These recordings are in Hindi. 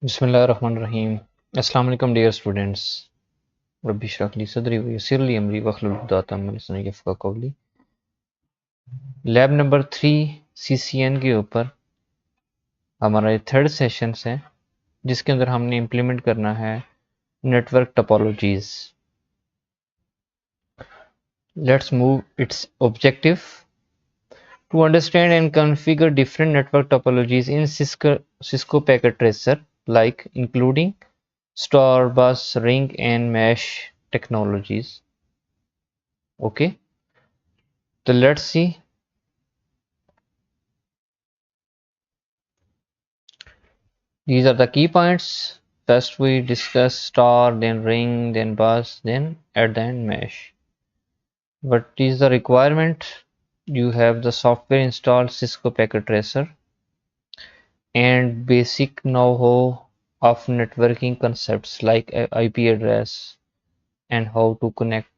बिस्मिल्लाहिर्रहमानिर्रहीम। अस्सलाम वालेकुम डियर स्टूडेंट्स। रब्बी इश्रह ली सदरी व यस्सिर ली अमरी वहलुल उक़दतम मिन लिसानी यफ़क़हू क़ौली। लैब नंबर 3 सीसीएन के ऊपर हमारा ये थर्ड सेशन है, जिसके अंदर हमने इम्प्लीमेंट करना है network topologies. Let's move it's objective to understand and configure different network topologies in Cisco packet tracer, like including star, bus, ring, and mesh technologies. Okay, so let's see. These are the key points. First, we discuss star, then ring, then bus, then at the end mesh. What is the requirement? You have the software installed Cisco packet tracer and basic know-how of networking concepts like IP address and how to connect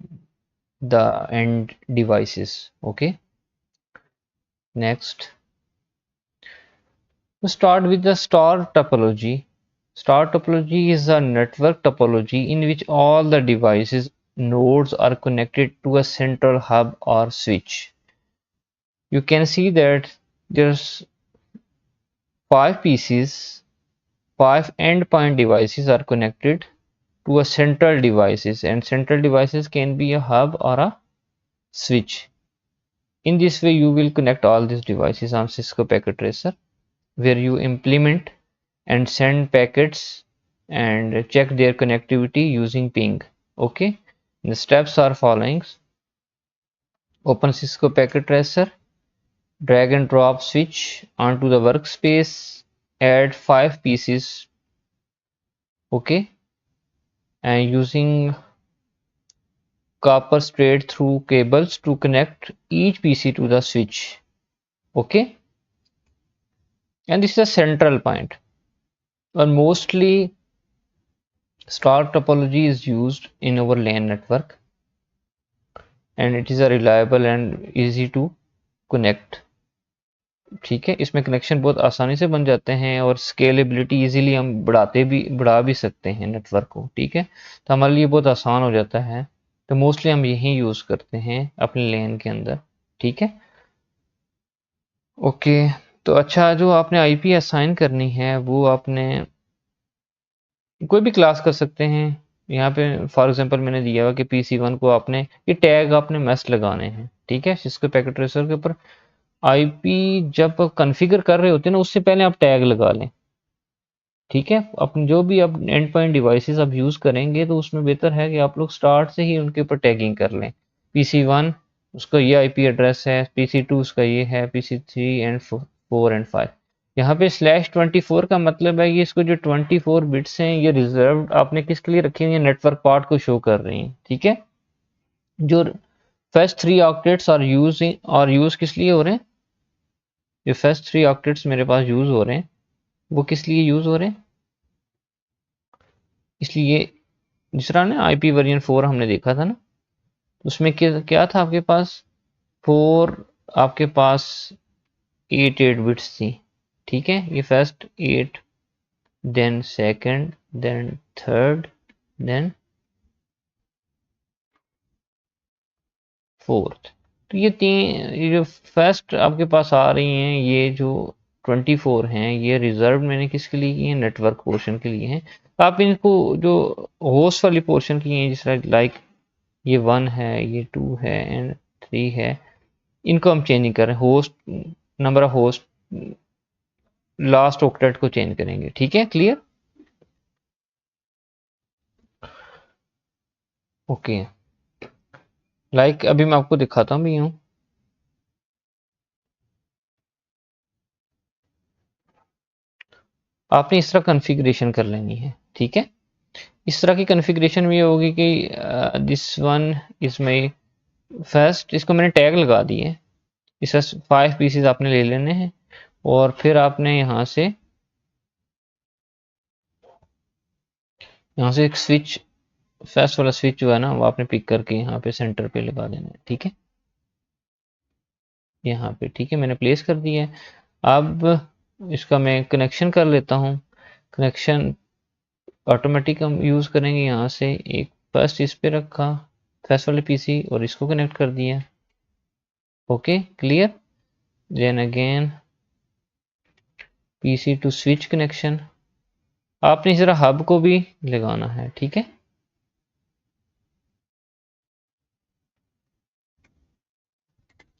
the end devices. Okay, next we start with the star topology. Star topology is a network topology in which all the devices nodes are connected to a central hub or switch. You can see that there's 5 PCs, 5 endpoint devices are connected to a central devices, and central devices can be a hub or a switch. In this way, you will connect all these devices on Cisco Packet Tracer, where you implement and send packets and check their connectivity using ping. Okay, the steps are following. Open Cisco Packet Tracer, drag and drop switch onto the workspace, add 5 PCs. Okay, and using copper straight through cables to connect each PC to the switch. Okay, and this is a central point. And mostly star topology is used in our LAN network, and it is a reliable and easy to connect. ठीक है, इसमें कनेक्शन बहुत आसानी से बन जाते हैं और स्केलेबिलिटी इजीली हम बढ़ा भी सकते हैं नेटवर्क को। ठीक है, तो हमारे लिए बहुत आसान हो जाता है, तो मोस्टली हम यही यूज़ करते हैं अपने LAN के अंदर। ठीक है, ओके। तो अच्छा, जो आपने IP असाइन करनी है वो आपने कोई भी क्लास कर सकते हैं। यहाँ पे फॉर एग्जांपल मैंने दिया हुआ कि PC1 को आपने ये टैग आपने मस्ट लगाने हैं। ठीक है, जिसके पैकेट ट्रेसर के ऊपर IP जब कॉन्फ़िगर कर रहे होते हैं ना, उससे पहले आप टैग लगा लें। ठीक है, अपने जो भी आप एंड पॉइंट डिवाइसेस आप यूज़ करेंगे तो उसमें बेहतर है कि आप लोग स्टार्ट से ही उनके ऊपर टैगिंग कर लें। PC1 उसका ये IP एड्रेस है, PC2 उसका ये है, PC3 एंड 4 एंड 5। यहाँ पे /24 का मतलब है कि इसको जो 24 बिट्स हैं ये रिजर्व्ड आपने किसके लिए रखे हैं, ये नेटवर्क पार्ट को शो कर रही हैं। ठीक है, जो फर्स्ट 3 ऑक्टेट्स और यूज किस लिए हो रहे हैं, जो फर्स्ट 3 ऑक्टेट्स मेरे पास यूज हो रहे हैं वो किस लिए यूज हो रहे हैं, इसलिए जिस तरह ना IP वर्जन 4 हमने देखा था ना, उसमें क्या था आपके पास 4, आपके पास 8 बिट्स थी। ठीक है, ये first 8, then second, then third, then fourth. तो ये जो फर्स्ट आपके पास आ रही हैं, ये जो 24 हैं, ये रिजर्व मैंने किसके लिए की हैं, नेटवर्क पोर्शन के लिए हैं। आप इनको जो होस्ट वाली पोर्शन की हैं, जिस तरह लाइक ये 1 है, ये 2 है एंड 3 है, इनको हम चेंज नहीं कर रहे। Host number of host last octet को चेंज करेंगे। ठीक है, क्लियर, ओके। लाइक अभी मैं आपको दिखाता भी हूँ। आपने इस तरह कॉन्फ़िगरेशन कर लेनी है। ठीक है, इस तरह की कॉन्फ़िगरेशन में ये होगी कि this one is my first, इसको मैंने टैग लगा दिए हैं। इस 5 पीसेस आपने ले लेने हैं और फिर आपने यहाँ से एक स्विच, फर्स्ट वाला स्विच जो है ना, वो आपने पिक करके यहाँ पे सेंटर पे लगा देना है। ठीक है, यहाँ पे ठीक है, मैंने प्लेस कर दिया है। अब इसका मैं कनेक्शन कर लेता हूँ। कनेक्शन ऑटोमेटिक हम यूज़ करेंगे। यहाँ से एक फर्स्ट इस पे रखा फर्स्ट वाले पीसी और इसको कनेक्ट कर दिया। Okay clear. Then again PC to switch connection, आपने जरा हब को भी लगाना है, ठीक है।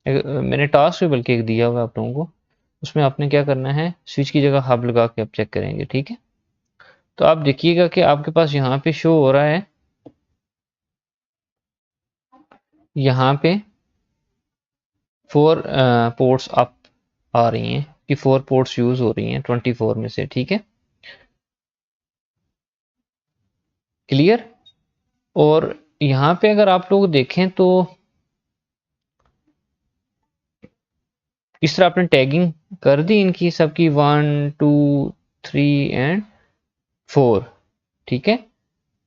मैंने टास्क भी बल्कि एक दिया हुआ आप लोगों को, उसमें आपने क्या करना है, स्विच की जगह हब लगा के आप चेक करेंगे, ठीक है। तो आप देखिएगा कि आपके पास यहाँ पे शो हो रहा है, यहाँ पे 4 पोर्ट्स अप आ रही हैं कि 4 पोर्ट्स यूज हो रही हैं 24 में से, ठीक है क्लियर। और यहाँ पे अगर आप लोग देखें तो इस तरह आपने टैगिंग कर दी इनकी सबकी 1 2 3 एंड 4, ठीक है।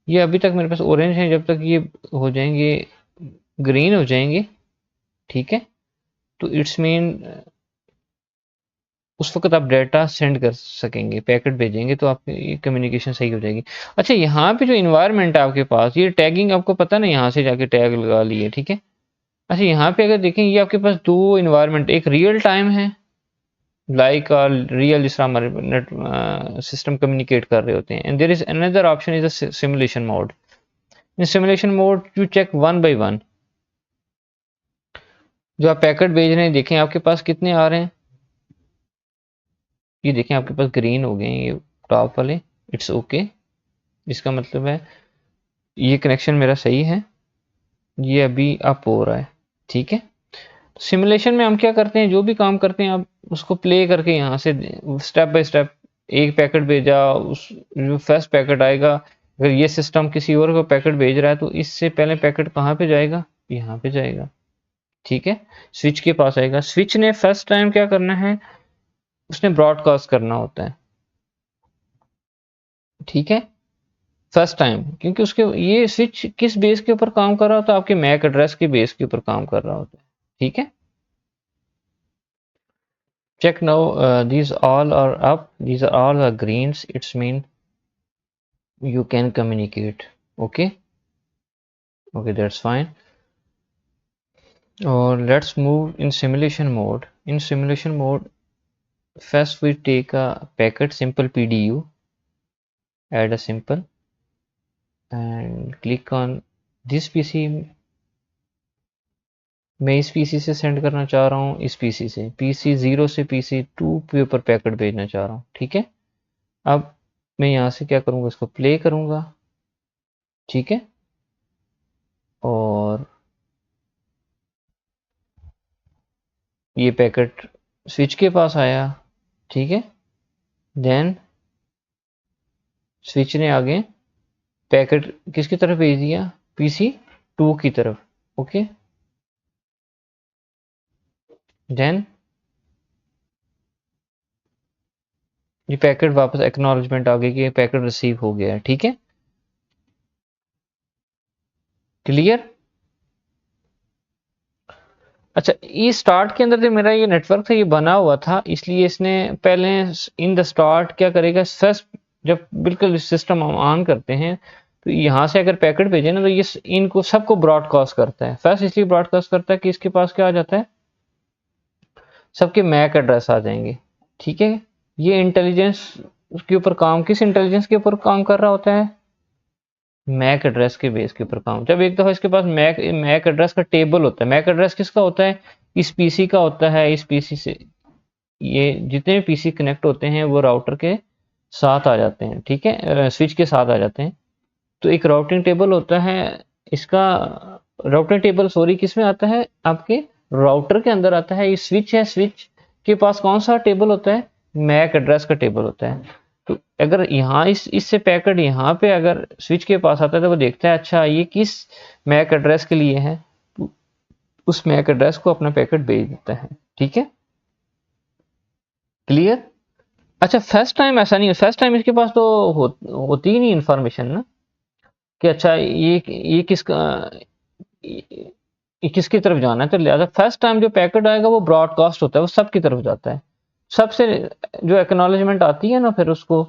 ये अभी तक मेरे पास ऑरेंज है, जब तक ये हो जाएंगे ग्रीन हो जाएंगे, ठीक है। तो इट्स मीन उस वक्त आप डाटा सेंड कर सकेंगे, पैकेट भेजेंगे तो आपकी कम्युनिकेशन सही हो जाएगी। अच्छा यहाँ पे जो इन्वायरमेंट है आपके पास, ये टैगिंग आपको पता ना, यहाँ से जाके टैग लगा लिए, ठीक है। अच्छा यहाँ पे अगर देखें, ये आपके पास दो इन्वायरमेंट, एक रियल टाइम है लाइक रियल, जिस तरह हमारे नेट सिस्टम कम्युनिकेट कर रहे होते हैं, and there is another option is a simulation mode. In simulation mode you check one by one, जो आप पैकेट भेज रहे हैं देखें आपके पास कितने आ रहे हैं। ये देखें आपके पास ग्रीन हो गए हैं ये टॉप वाले, इट्स ओके। इसका मतलब है ये कनेक्शन मेरा सही है, ये अभी अप हो रहा है, ठीक है। सिमुलेशन में हम क्या करते हैं, जो भी काम करते हैं आप उसको प्ले करके यहाँ से स्टेप बाय स्टेप, एक पैकेट भेजा, उस जो फर्स्ट पैकेट आएगा, अगर ये सिस्टम किसी और को पैकेट भेज रहा है तो इससे पहले पैकेट कहाँ पे जाएगा, यहाँ पे जाएगा, ठीक है। स्विच के पास आएगा, स्विच ने फर्स्ट टाइम क्या करना है, उसने ब्रॉडकास्ट करना होता है, ठीक है। फर्स्ट टाइम, क्योंकि उसके ये स्विच किस बेस के ऊपर काम कर रहा होता है, आपके मैक एड्रेस के बेस के ऊपर काम कर रहा होता है, ठीक है। Check now, these all are up, these are all are greens, it's mean you can communicate, okay. Okay, that's fine. Or let's move in simulation mode. In simulation mode, first we take a packet simple PDU, add a simple and click on this PC। मैं इस पीसी से सेंड करना चाह रहा हूँ, इस पीसी से PC 0 से PC 2 के ऊपर पैकेट भेजना चाह रहा हूँ, ठीक है। अब मैं यहाँ से क्या करूँगा, इसको प्ले करूँगा, ठीक है। और ये पैकेट स्विच के पास आया, ठीक है। देन स्विच ने आगे पैकेट किसकी तरफ भेज दिया, PC 2 की तरफ, ओके। देन ये पैकेट वापस एक्नॉलेजमेंट आ गई कि पैकेट रिसीव हो गया है, ठीक है क्लियर। अच्छा ये स्टार्ट के अंदर जो मेरा ये नेटवर्क था ये बना हुआ था, इसलिए इसने पहले इन द स्टार्ट क्या करेगा, फर्स्ट जब बिल्कुल सिस्टम हम ऑन करते हैं तो यहाँ से अगर पैकेट भेजे ना तो ये इनको सबको ब्रॉडकास्ट करता है। फर्स्ट इसलिए ब्रॉडकास्ट करता है कि इसके पास क्या आ जाता है, सबके मैक एड्रेस आ जाएंगे, ठीक है। ये इंटेलिजेंस के ऊपर काम, किस इंटेलिजेंस के ऊपर काम कर रहा होता है, मैक एड्रेस के बेस के ऊपर काम। जब एक दफा इसके पास मैक एड्रेस का टेबल होता है, मैक एड्रेस किसका होता है, इस पीसी का होता है। इस पीसी से ये जितने भी पीसी कनेक्ट होते हैं वो राउटर के साथ आ जाते हैं, ठीक है, स्विच के साथ आ जाते हैं। तो एक राउटिंग टेबल होता है, इसका राउटिंग टेबल सॉरी किस में आता है, आपके राउटर के अंदर आता है। ये स्विच है, स्विच के पास कौन सा टेबल होता है, मैक एड्रेस का टेबल होता है। तो अगर यहाँ इससे पैकेट यहाँ पे अगर स्विच के पास आता है तो वो देखता है अच्छा ये किस मैक एड्रेस के लिए है, तो उस मैक एड्रेस को अपना पैकेट भेज देता है, ठीक है क्लियर। अच्छा फर्स्ट टाइम ऐसा नहीं है, फर्स्ट टाइम इसके पास तो होती ही नहीं इन्फॉर्मेशन ना कि अच्छा ये किसका, ये किसकी तरफ जाना है। तो लिहाजा फर्स्ट टाइम जो पैकेट आएगा वो ब्रॉडकास्ट होता है, वो सबकी तरफ जाता है। सबसे जो एक्नॉलेजमेंट आती है ना फिर उसको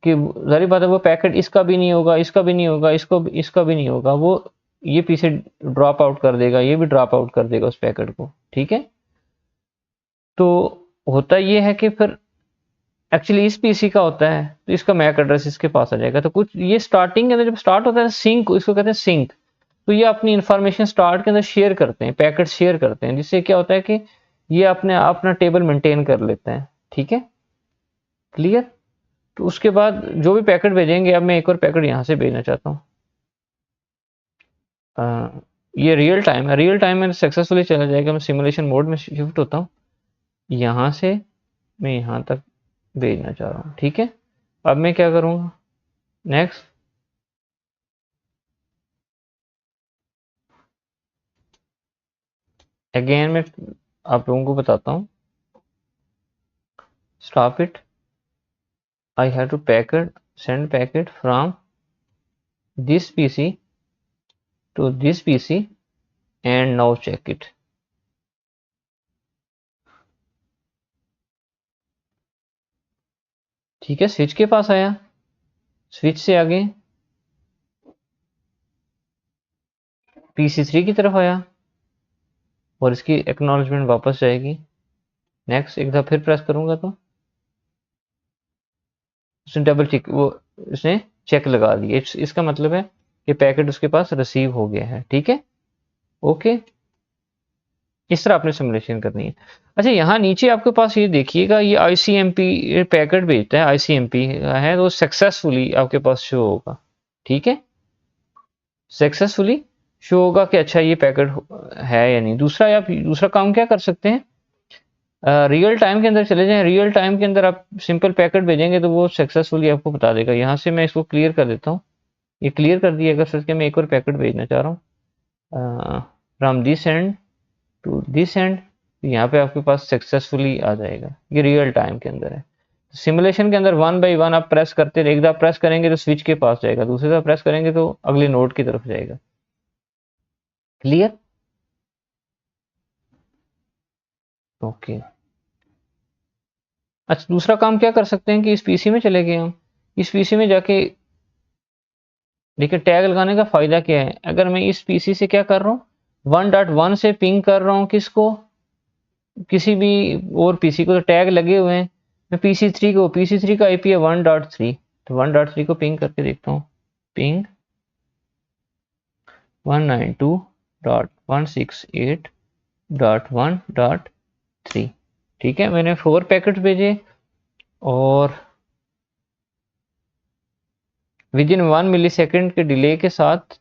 कि जाहिर बात है वो पैकेट इसका भी नहीं होगा, इसका भी नहीं होगा, इसका भी नहीं होगा, वो ये पीछे ड्रॉप आउट कर देगा, ये भी ड्रॉप आउट कर देगा उस पैकेट को, ठीक है। तो होता ये है कि फिर एक्चुअली इस पीसी का होता है तो इसका मैक एड्रेस इसके पास आ जाएगा। तो कुछ ये स्टार्टिंग के अंदर जब स्टार्ट होता है सिंक, इसको कहते हैं सिंक, तो ये अपनी इंफॉर्मेशन स्टार्ट के अंदर शेयर करते हैं, पैकेट शेयर करते हैं, जिससे क्या होता है कि ये अपने अपना टेबल मेंटेन कर लेते हैं, ठीक है, क्लियर। तो उसके बाद जो भी पैकेट भेजेंगे, अब मैं एक और पैकेट यहाँ से भेजना चाहता हूँ, ये रियल टाइम है, रियल टाइम में सक्सेसफुली चला जाएगा। मैं सिमुलेशन मोड में शिफ्ट होता हूँ, यहाँ से मैं यहाँ तक भेजना चाह रहा हूँ, ठीक है। अब मैं क्या करूँगा, नेक्स्ट, अगेन मैं आप लोगों को बताता हूँ, stop it, I have to packet send packet from this PC to this PC and now check it. ठीक है, स्विच के पास आया, स्विच से आगे PC3 की तरफ आया और इसकी एक्नॉलेजमेंट वापस जाएगी। नेक्स्ट एक दफ़ा फिर प्रेस करूंगा तो उसने डबल चेक, वो उसने चेक लगा दिया, इसका मतलब है कि पैकेट उसके पास रिसीव हो गया है, ठीक है, ओके। इस तरह आपने सिमुलेशन करनी है। अच्छा, यहाँ नीचे आपके पास ये देखिएगा, ये ICMP पैकेट भेजता है, ICMP है तो सक्सेसफुली आपके पास शो होगा, ठीक है, सक्सेसफुली शो होगा कि अच्छा ये पैकेट है या नहीं। दूसरा, आप दूसरा काम क्या कर सकते हैं, रियल टाइम के अंदर चले जाएं, रियल टाइम के अंदर आप सिंपल पैकेट भेजेंगे तो वो सक्सेसफुली आपको बता देगा। यहाँ से मैं इसको क्लियर कर देता हूँ, ये क्लियर कर दिया, अगर सोच के मैं एक और पैकेट भेजना चाह रहा हूँ from this end to this end, यहाँ पे आपके पास सक्सेसफुली आ जाएगा, ये रियल टाइम के अंदर है। सिमुलेशन के अंदर वन बाई वन आप प्रेस करते रहे, एक दफ़ा प्रेस करेंगे तो स्विच के पास जाएगा, दूसरी दफ़ा प्रेस करेंगे तो अगले नोड की तरफ जाएगा, क्लियर, ओके। अच्छा, दूसरा काम क्या कर सकते हैं कि इस पीसी में चले गए हम, इस पीसी में जाके देखिए टैग लगाने का फायदा क्या है। अगर मैं इस पीसी से क्या कर रहा हूँ, 1.1 से पिंग कर रहा हूँ किसको, किसी भी और पीसी को, तो टैग लगे हुए हैं। मैं PC3 को, PC3 का IP है 1.3, तो 1.3 को पिंग करके देखता हूँ, पिंग 192.168.1.3, ठीक है। मैंने 4 पैकेट भेजे और विद इन 1 मिलीसेकंड के डिले के साथ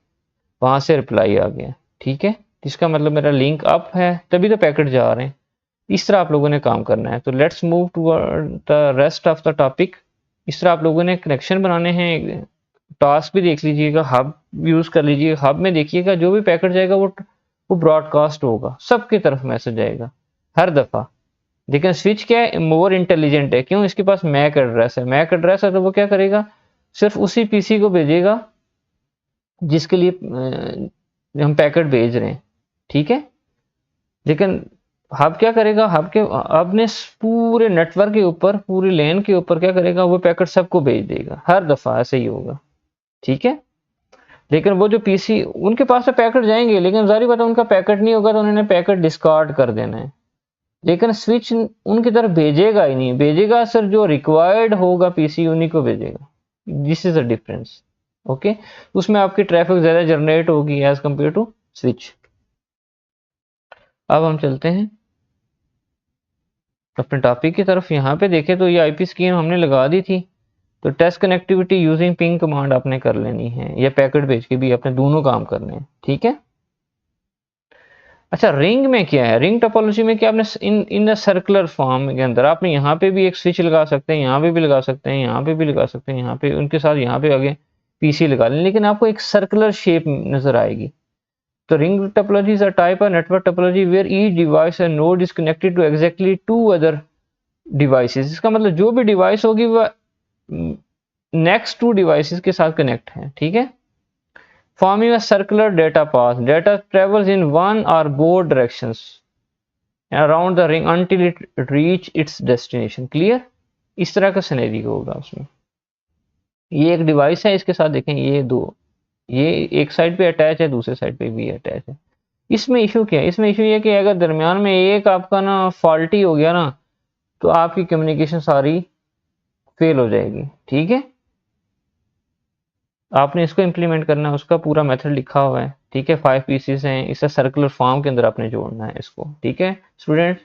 वहां से रिप्लाई आ गया, ठीक है। इसका मतलब मेरा लिंक अप है, तभी तो पैकेट जा रहे हैं। इस तरह आप लोगों ने काम करना है। तो let's move to the rest of the topic. इस तरह आप लोगों ने कनेक्शन बनाने हैं, टास्क भी देख लीजिएगा, हब यूज कर लीजिएगा। हब में देखिएगा जो भी पैकेट जाएगा वो ब्रॉडकास्ट होगा, सबकी तरफ मैसेज जाएगा हर दफा। लेकिन स्विच क्या है, मोर इंटेलिजेंट है, क्यों, इसके पास मैक एड्रेस है, मैक एड्रेस है तो वो क्या करेगा, सिर्फ उसी पीसी को भेजेगा जिसके लिए हम पैकेट भेज रहे हैं, ठीक है। लेकिन हब क्या करेगा, हब ने पूरे नेटवर्क के ऊपर, पूरी लेन के ऊपर क्या करेगा, वो पैकेट सबको भेज देगा, हर दफा ऐसे ही होगा, ठीक है। लेकिन वो जो पीसी, उनके पास तो पैकेट जाएंगे, लेकिन जारी बात है उनका पैकेट नहीं होगा तो उन्होंने पैकेट डिस्कार्ड कर देना है। लेकिन स्विच उनकी तरफ भेजेगा ही नहीं, भेजेगा सर जो रिक्वायर्ड होगा पीसी उन्हीं को भेजेगा। This is the difference, okay. उसमें आपकी ट्रैफिक ज्यादा जनरेट होगी एज कंपेयर टू स्विच। अब हम चलते हैं अपने टॉपिक की तरफ। यहाँ पे देखें तो ये आईपी स्कीम हमने लगा दी थी, तो test connectivity using ping command आपने कर लेनी है, या पैकेट भेज के भी अपने दोनों काम करने हैं, ठीक है। अच्छा, रिंग में क्या है, रिंग टोपोलॉजी में क्या, आपने इन द सर्कुलर फॉर्म के अंदर आपने यहाँ पे भी एक स्विच लगा सकते हैं, यहाँ पे भी लगा सकते हैं, यहाँ पे भी लगा सकते हैं, यहाँ पे उनके साथ यहाँ पे आगे पीसी लगा लें, लेकिन आपको एक सर्कुलर शेप नजर आएगी। तो ring topology is a type of network topology where each device and node is connected to exactly 2 other devices. इसका मतलब जो भी डिवाइस होगी वह नेक्स्ट 2 डिवाइसेस के साथ कनेक्ट है, ठीक है। Forming a circular data path, data travels in one or both directions around the ring until it reach its destination. Clear? इस तरह का सिनेरियो होगा उसमें। ये एक डिवाइस है, इसके साथ देखें ये दो, ये एक साइड पे अटैच है, दूसरे साइड पे भी अटैच है। इसमें इशू क्या है? इसमें इशू ये कि अगर दरमियान में एक आपका ना फॉल्टी हो गया ना, तो आपकी कम्युनिकेशन सारी फेल हो जाएगी। ठीक है, आपने इसको इम्प्लीमेंट करना है, उसका पूरा मेथड लिखा हुआ है। ठीक है, 5 पीसेस हैं, इसे सर्कुलर फॉर्म के अंदर आपने जोड़ना है इसको। ठीक है स्टूडेंट,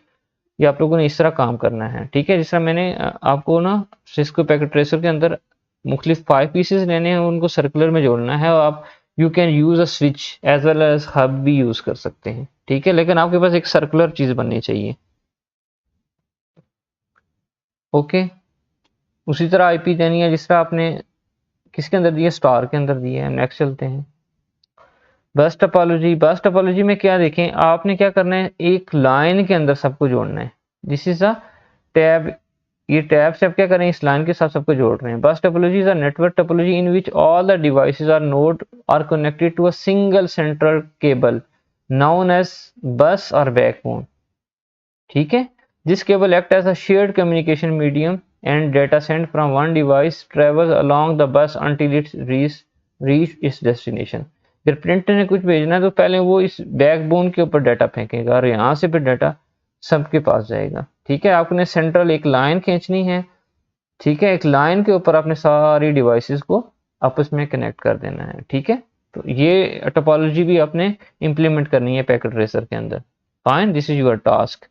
ये आप लोगों ने इस तरह काम करना है। ठीक है, जिस तरह मैंने आपको ना सिस्को पैकेट ट्रेसर के अंदर मुख्तलिफ 5 पीसेस लेने हैं, उनको सर्कुलर में जोड़ना है। और आप you can use a switch as well as hub भी यूज कर सकते हैं। ठीक है, लेकिन आपके पास एक सर्कुलर चीज बननी चाहिए। ओके, उसी तरह आईपी देनी है जिस तरह आपने किसके अंदर दिया, स्टार के अंदर दिया है। नेक्स्ट चलते हैं, बस टोपोलॉजी। बस टोपोलॉजी में क्या देखें, आपने क्या करना है, एक लाइन के अंदर सबको जोड़ना है। दिस इज अ टैब, ये टैब से आप क्या करें, इस लाइन के साथ सबको जोड़ रहे हैं। Bus topology is a network topology in which all the devices are node are connected to a single central cable known as bus or backbone। ठीक है, this cable act as a shared communication medium and data sent from one device travels along the bus until it reach its destination। फिर प्रिंटर ने कुछ भेजना है तो पहले वो इस बैकबोन के ऊपर डाटा फेंकेगा और यहाँ से फिर डाटा सबके पास जाएगा। ठीक है, आपने सेंट्रल एक लाइन खींचनी है। ठीक है, एक लाइन के ऊपर आपने सारी डिवाइसेस को आपस में कनेक्ट कर देना है। ठीक है, तो ये टोपोलॉजी भी आपने इंप्लीमेंट करनी है पैकेट ट्रेसर के अंदर। Fine, this is your task.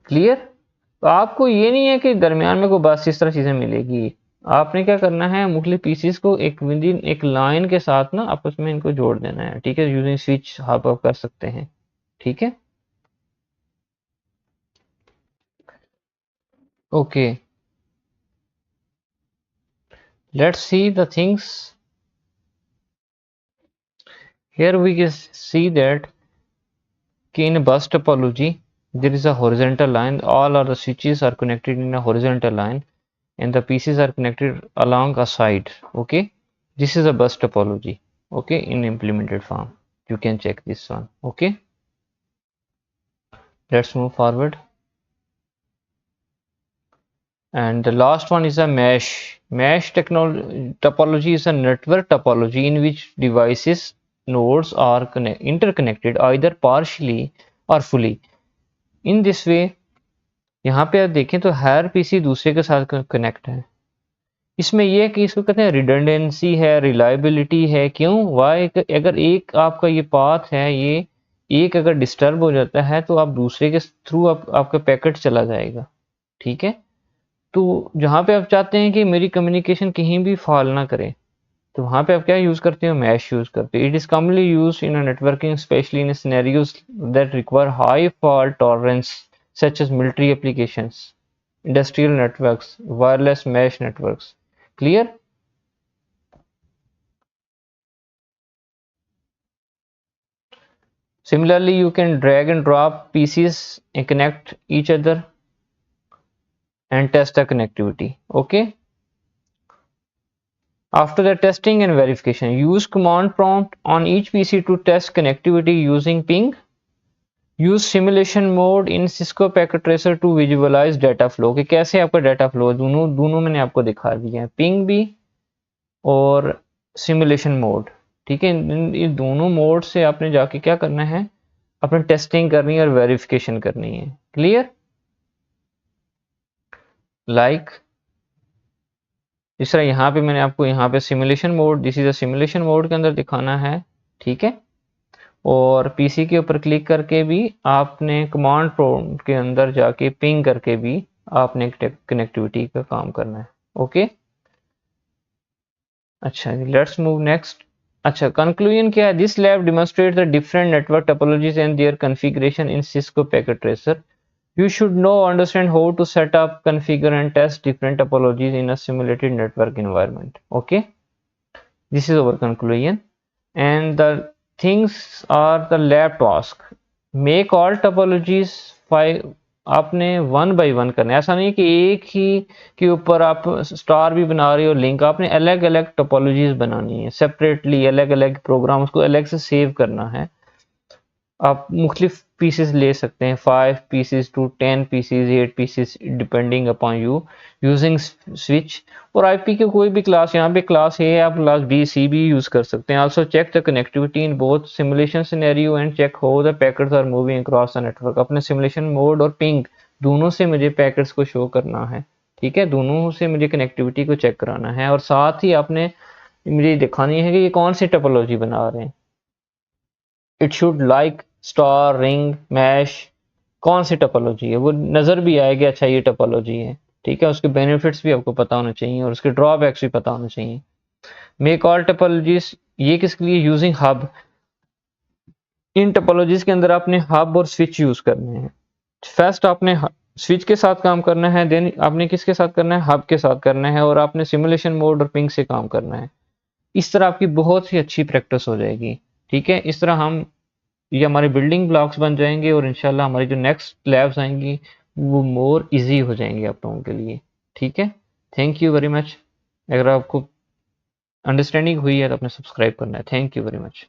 Clear? तो आपको ये नहीं है कि दरमियान में कोई बस इस तरह चीजें मिलेगी। आपने क्या करना है, मुख्तलिफ पीसीस को एक विद इन एक लाइन के साथ ना आपस में इनको जोड़ देना है। ठीक है, यूजिंग स्विच हब आप कर सकते हैं। ठीक है, okay, let's see the things. Here we can see that in bus topology there is a horizontal line, all of the switches are connected in a horizontal line and the pieces are connected along a side. Okay, this is a bus topology. Okay, in implemented form you can check this one. Okay, let's move forward. And the last one is a mesh technology. Topology is a network topology in which devices nodes are interconnected either partially or fully. In this way, यहाँ पे आप देखें तो हर पीसी दूसरे के साथ कनेक्ट है। इसमें यह है कि इसको कहते हैं रिडंडेंसी है, रिलायबिलिटी है। क्यों? वाई, अगर एक आपका ये पाथ है, ये एक अगर डिस्टर्ब हो जाता है तो आप दूसरे के थ्रू आपका पैकेट चला जाएगा। ठीक है, तो जहाँ पे आप चाहते हैं कि मेरी कम्युनिकेशन कहीं भी फॉल ना करे, तो वहाँ पे आप क्या यूज करते हो, मैश यूज करते हो। It is commonly use in networking specially in scenarios that require high fault tolerance such as military applications, industrial networks, wireless mesh networks. Clear? Similarly, you can drag and drop PCs and connect each other and test the connectivity. Okay, after the testing and verification, use command prompt on each PC to test connectivity using ping. Use simulation mode in Cisco packet tracer to visualize data flow, कि कैसे आपका डाटा फ्लो, दोनों मैंने आपको दिखा दिया है, पिंग भी और सिमुलेशन मोड। ठीक है, इन दोनों मोड से आपने जाके क्या करना है, अपने टेस्टिंग करनी है और वेरिफिकेशन करनी है। क्लियर? लाइक जिस तरह यहाँ पे मैंने आपको यहाँ पे simulation mode, this is a simulation mode के अंदर दिखाना है। ठीक है, और पीसी के ऊपर क्लिक करके भी आपने कमांड प्रॉम्प्ट के अंदर जाके पिंग करके भी आपने कनेक्टिविटी का काम करना है। ओके, अच्छा, लेट्स मूव नेक्स्ट। अच्छा, कंक्लूजन क्या है? This lab demonstrate the different network topologies and their configuration in Cisco packet tracer. You should know, understand how to set up, configure and test different topologies in a simulated network environment. Okay, this is our conclusion and the things are the lab task. Make all topologies 5, आपने 1 by 1 करना है। ऐसा नहीं कि एक ही के ऊपर आप स्टार भी बना रहे हो लिंक, आपने अलग अलग टोपोलॉजीज बनानी है सेपरेटली, अलग अलग प्रोग्राम्स को अलग से सेव करना है। आप मुख्तलिफ पीसेस ले सकते हैं, 5 pieces to 10 pieces, 8 pieces, depending upon you, using switch. और आईपी के कोई भी क्लास, यहाँ पे क्लास ए आप क्लास बी सी भी यूज कर सकते हैं। Also check the connectivity in both simulation scenario and check how the packets are moving across the network. अपने सिमुलेशन मोड और पिंग दोनों से मुझे पैकेट्स को शो करना है, ठीक है, दोनों से मुझे कनेक्टिविटी को चेक कराना है। और साथ ही आपने मुझे दिखानी है कि ये कौन सी टोपोलॉजी बना रहे हैं। It should like star, ring, mesh, कौन सी टोपोलॉजी है वो नज़र भी आएगी, अच्छा ये टोपोलॉजी है, ठीक है। उसके बेनिफिट्स भी आपको पता होने चाहिए और उसके ड्रॉबैक्स भी पता होने चाहिए। मेक ऑल टोपोलॉजीज, ये किसके लिए, यूजिंग हब। इन टोपोलॉजीज के अंदर आपने हब और स्विच यूज करने हैं। फर्स्ट आपने स्विच के साथ काम करना है, देन आपने किसके साथ करना है, हब के साथ करना है, और आपने सिमुलेशन मोड और पिंग से काम करना है। इस तरह आपकी बहुत ही अच्छी प्रैक्टिस हो जाएगी, ठीक है। इस तरह हम, ये हमारे बिल्डिंग ब्लॉक्स बन जाएंगे और इंशाल्लाह हमारी जो नेक्स्ट लैब्स आएंगी वो मोर इजी हो जाएंगी आप लोगों के लिए, ठीक है। Thank you very much. अगर आपको अंडरस्टैंडिंग हुई है तो आपने सब्सक्राइब करना है। Thank you very much.